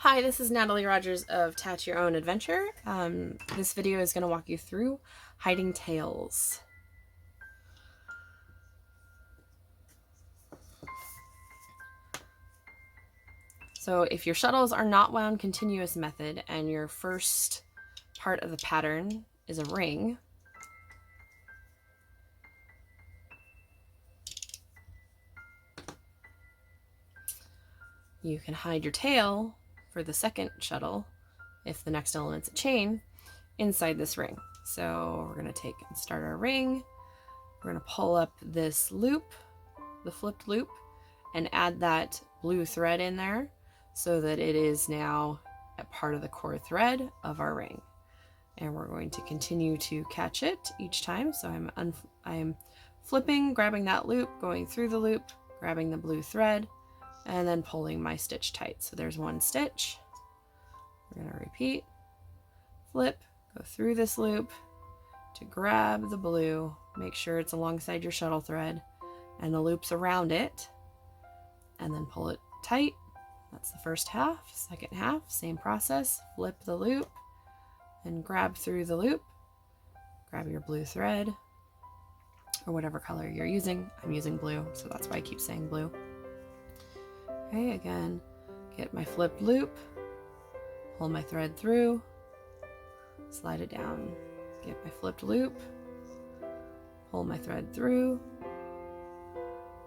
Hi, this is Natalie Rogers of Tatch Your Own Adventure. This video is going to walk you through hiding tails. So if your shuttles are not wound continuous method and your first part of the pattern is a ring, you can hide your tail for the second shuttle, if the next element's a chain, inside this ring. So we're going to take and start our ring. We're going to pull up this loop, the flipped loop, and add that blue thread in there so that it is now a part of the core thread of our ring. And we're going to continue to catch it each time. So I'm flipping, grabbing that loop, going through the loop, grabbing the blue thread, and then pulling my stitch tight. So there's one stitch. We're going to repeat, flip, go through this loop to grab the blue, make sure it's alongside your shuttle thread and the loops around it, and then pull it tight. That's the first half. Second half, same process. Flip the loop and grab through the loop. Grab your blue thread or whatever color you're using. I'm using blue, so that's why I keep saying blue. Okay, again, get my flipped loop, pull my thread through, slide it down. Get my flipped loop, pull my thread through,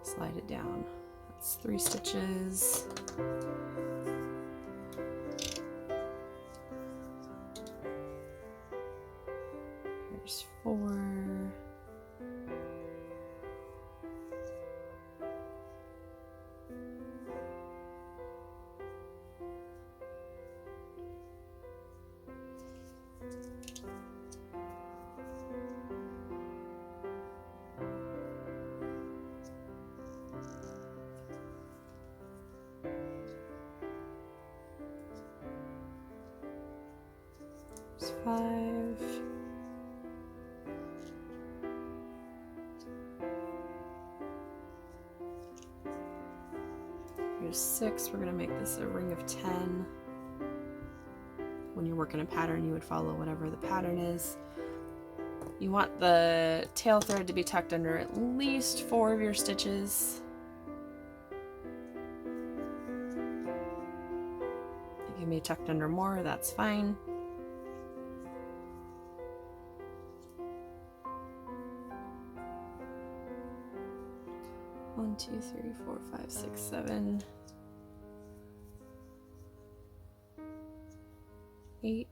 slide it down. That's 3 stitches. Here's 4. There's 5. Here's 6. We're going to make this a ring of 10. When you're working a pattern, you would follow whatever the pattern is. You want the tail thread to be tucked under at least 4 of your stitches. It can be tucked under more, that's fine. One, 2, 3, 4, 5, 6, 7, 8.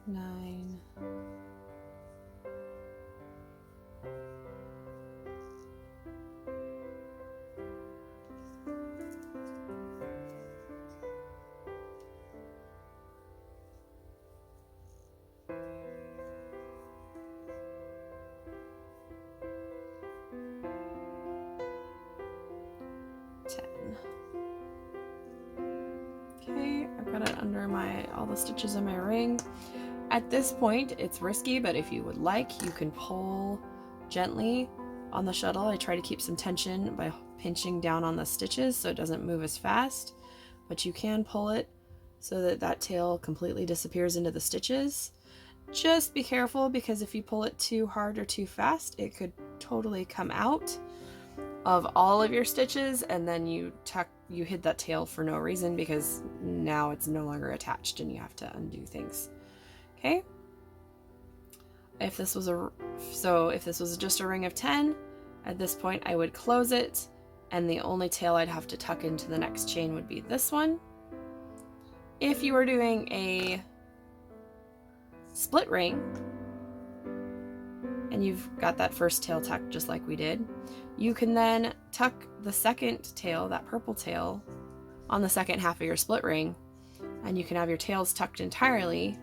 9. 10. Okay, I've got it under all the stitches in my ring. At this point, it's risky, but if you would like, you can pull gently on the shuttle. I try to keep some tension by pinching down on the stitches so it doesn't move as fast, but you can pull it so that that tail completely disappears into the stitches. Just be careful, because if you pull it too hard or too fast, it could totally come out of all of your stitches, and then you hid that tail for no reason, because now it's no longer attached and you have to undo things. Okay? If this was just a ring of 10, at this point I would close it, and the only tail I'd have to tuck into the next chain would be this one. If you were doing a split ring and you've got that first tail tucked just like we did, you can then tuck the second tail, that purple tail, on the second half of your split ring, and you can have your tails tucked entirely.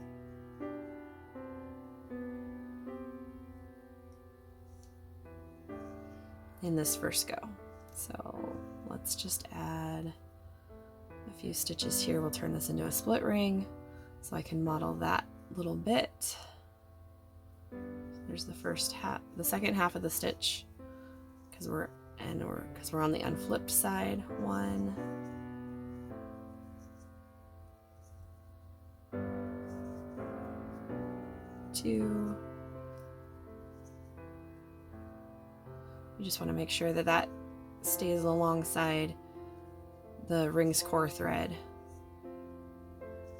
In this first go. So let's just add a few stitches here will turn this into a split ring, so I can model that little bit. There's the first half, the second half of the stitch, because we're on the unflipped side. 1, 2. You just want to make sure that that stays alongside the ring's core thread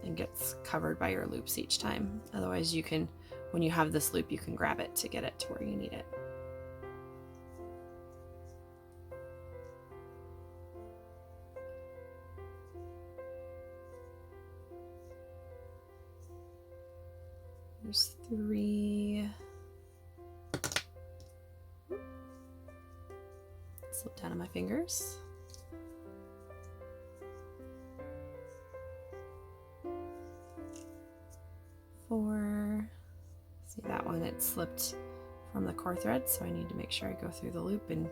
and gets covered by your loops each time. Otherwise you can, when you have this loop, you can grab it to get it to where you need it. There's 3. Slip down on my fingers. 4. See that one, it slipped from the core thread, so I need to make sure I go through the loop and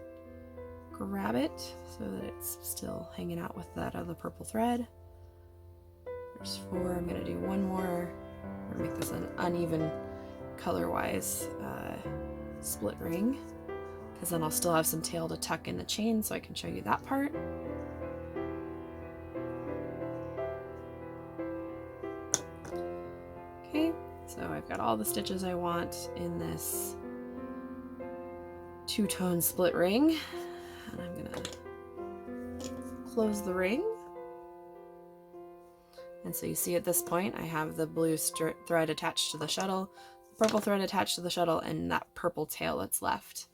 grab it so that it's still hanging out with that other purple thread. There's 4. I'm going to do one more. I'm going to make this an uneven color-wise split ring, because then I'll still have some tail to tuck in the chain, so I can show you that part. Okay, so I've got all the stitches I want in this two-tone split ring, and I'm gonna close the ring. And so you see at this point I have the blue thread attached to the shuttle, the purple thread attached to the shuttle, and that purple tail that's left.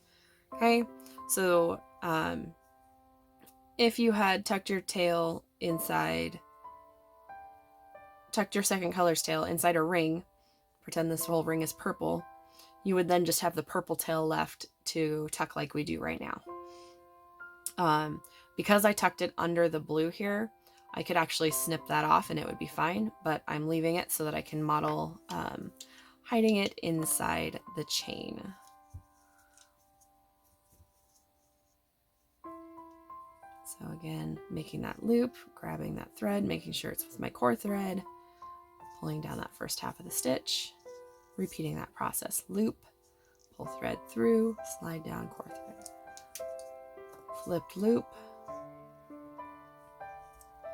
Okay, so if you had tucked your tail inside, tucked your second color's tail inside a ring, pretend this whole ring is purple, you would then just have the purple tail left to tuck like we do right now. Because I tucked it under the blue here, I could actually snip that off and it would be fine, but I'm leaving it so that I can model hiding it inside the chain. So again, making that loop, grabbing that thread, making sure it's with my core thread, pulling down that first half of the stitch, repeating that process. Loop, pull thread through, slide down core thread. Flipped loop,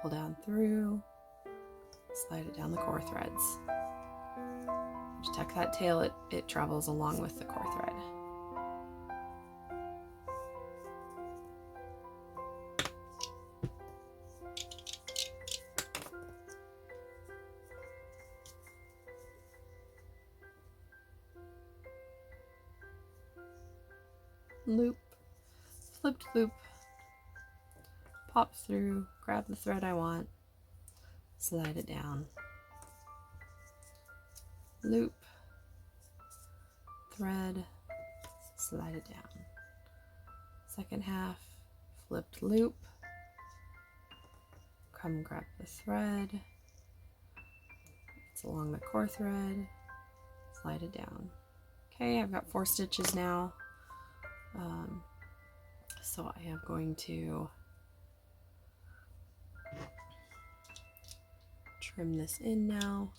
pull down through, slide it down the core threads. Just tuck that tail, it travels along with the core thread. Loop, flipped loop, pop through, grab the thread I want, slide it down, loop, thread, slide it down. Second half, flipped loop, come grab the thread, it's along the core thread, slide it down. Okay, I've got 4 stitches now. So I am going to trim this in now.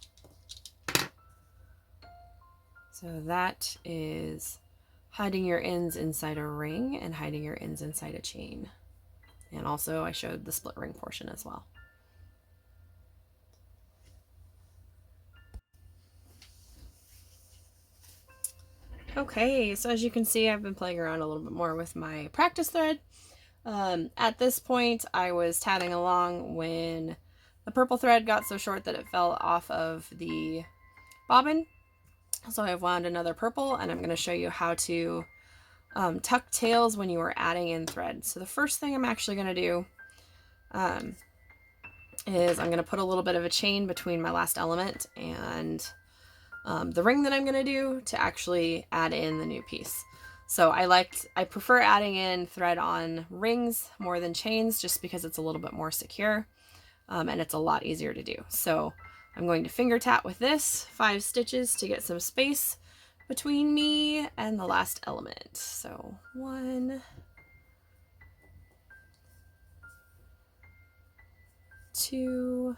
So that is hiding your ends inside a ring and hiding your ends inside a chain. And also I showed the split ring portion as well. Okay, so as you can see, I've been playing around a little bit more with my practice thread. At this point, I was tatting along when the purple thread got so short that it fell off of the bobbin. So I've wound another purple, and I'm going to show you how to tuck tails when you are adding in thread. So the first thing I'm actually going to do is I'm going to put a little bit of a chain between my last element and the ring that I'm going to do to actually add in the new piece. So I prefer adding in thread on rings more than chains, just because it's a little bit more secure and it's a lot easier to do. So I'm going to finger tap with this 5 stitches to get some space between me and the last element. So 1, 2,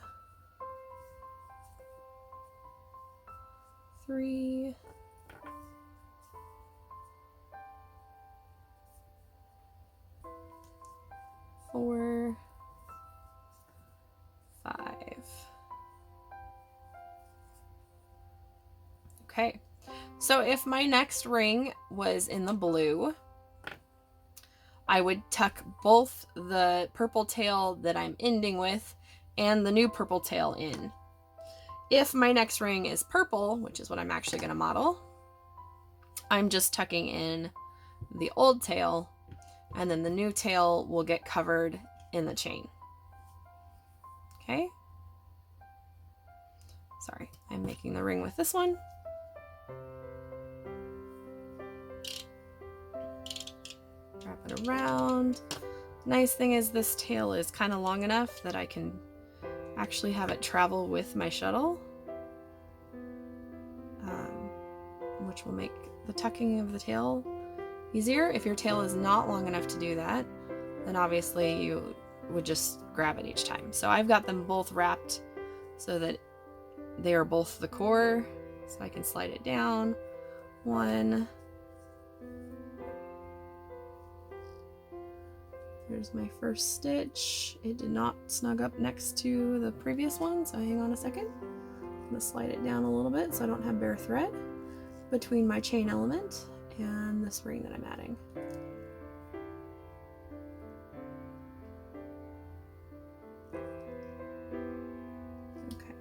3, 4, 5. Okay, so if my next ring was in the blue, I would tuck both the purple tail that I'm ending with and the new purple tail in. If my next ring is purple, which is what I'm actually going to model, I'm just tucking in the old tail, and then the new tail will get covered in the chain. Okay? Sorry, I'm making the ring with this one. Wrap it around. Nice thing is this tail is kind of long enough that I can actually have it travel with my shuttle, which will make the tucking of the tail easier. If your tail is not long enough to do that, then obviously you would just grab it each time. So I've got them both wrapped so that they are both the core, so I can slide it down. 1. Here's my first stitch. It did not snug up next to the previous one, so hang on a second. I'm going to slide it down a little bit so I don't have bare thread between my chain element and this ring that I'm adding. Okay.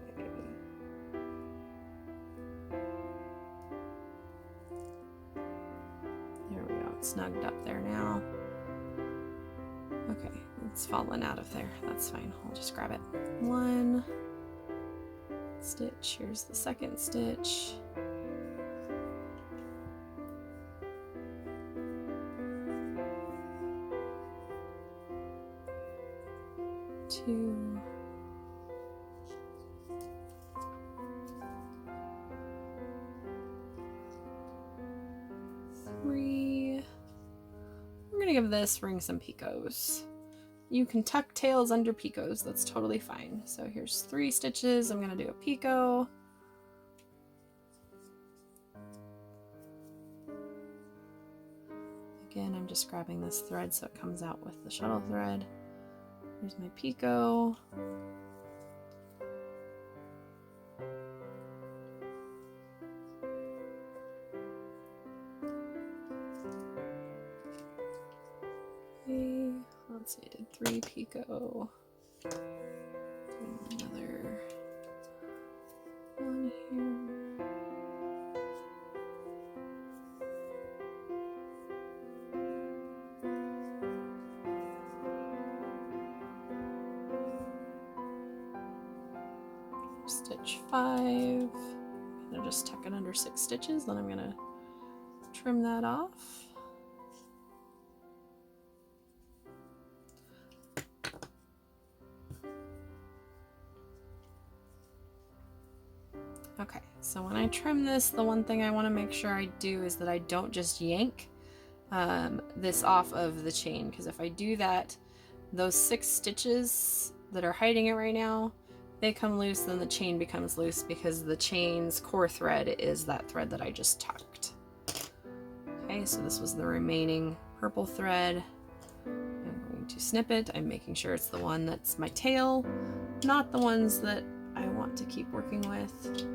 There we go. It's snugged up there now. Okay, it's fallen out of there. That's fine. I'll just grab it. 1 stitch. Here's the second stitch. 2. 3. I'm gonna give this ring some picots. You can tuck tails under picots, that's totally fine. So here's 3 stitches. I'm gonna do a picot. Again, I'm just grabbing this thread so it comes out with the shuttle thread. Here's my picot. Okay, let's see, I did 3 picot. Another one here. Stitch 5. I'll just tuck it under 6 stitches, then I'm gonna trim that off. Okay, so when I trim this, the one thing I want to make sure I do is that I don't just yank this off of the chain, because if I do that, those 6 stitches that are hiding it right now, they come loose, then the chain becomes loose because the chain's core thread is that thread that I just tucked. Okay, so this was the remaining purple thread. I'm going to snip it. I'm making sure it's the one that's my tail, not the ones that I want to keep working with.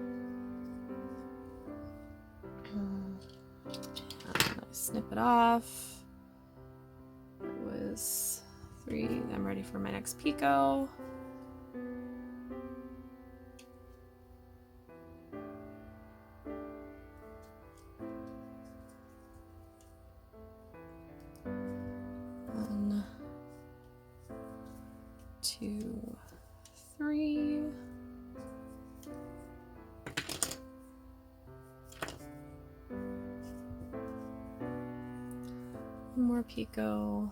Snip it off. It was 3. I'm ready for my next picot. One, 2, 3. One more picot,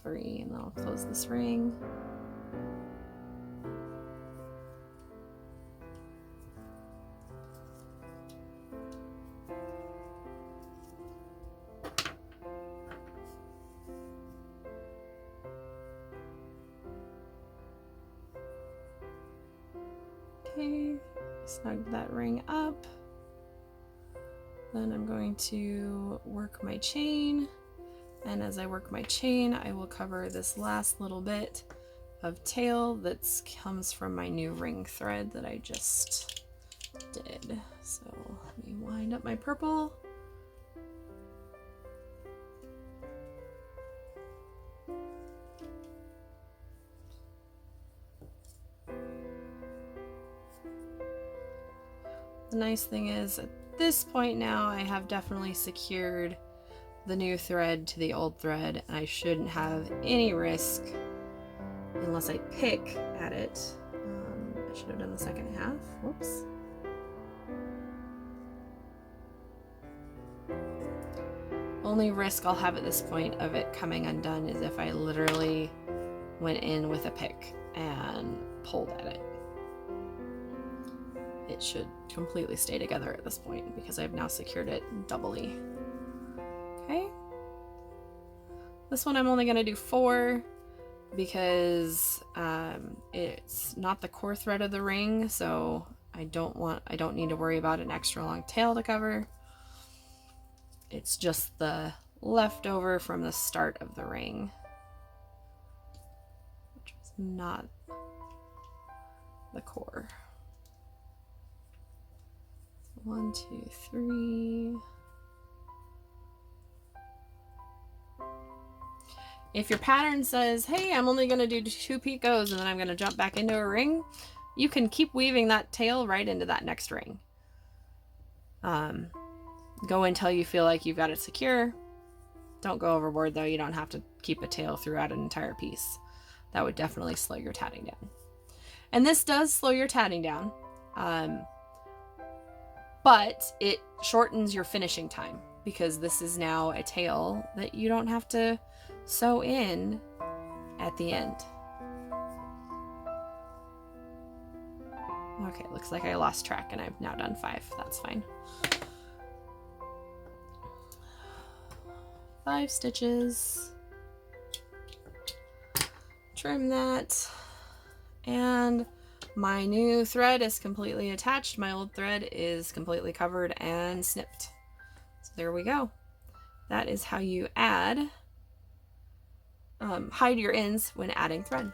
3, and then I'll close this ring. Okay, snug that ring up. Then I'm going to work my chain, and as I work my chain, I will cover this last little bit of tail that comes from my new ring thread that I just did. So let me wind up my purple. The nice thing is at this point now I have definitely secured the new thread to the old thread, and I shouldn't have any risk unless I pick at it. I should have done the second half. Whoops. Only risk I'll have at this point of it coming undone is if I literally went in with a pick and pulled at it. It should completely stay together at this point because I've now secured it doubly. Okay. This one I'm only going to do 4 because it's not the core thread of the ring, so I don't need to worry about an extra long tail to cover. It's just the leftover from the start of the ring, which was not the core. 1, 2, 3. If your pattern says, hey, I'm only going to do 2 picots and then I'm going to jump back into a ring, you can keep weaving that tail right into that next ring. Go until you feel like you've got it secure. Don't go overboard though. You don't have to keep a tail throughout an entire piece. That would definitely slow your tatting down. And this does slow your tatting down. But it shortens your finishing time because this is now a tail that you don't have to sew in at the end. Okay, looks like I lost track and I've now done 5. That's fine. 5 stitches. Trim that. And my new thread is completely attached. My old thread is completely covered and snipped. So there we go. That is how you hide your ends when adding thread.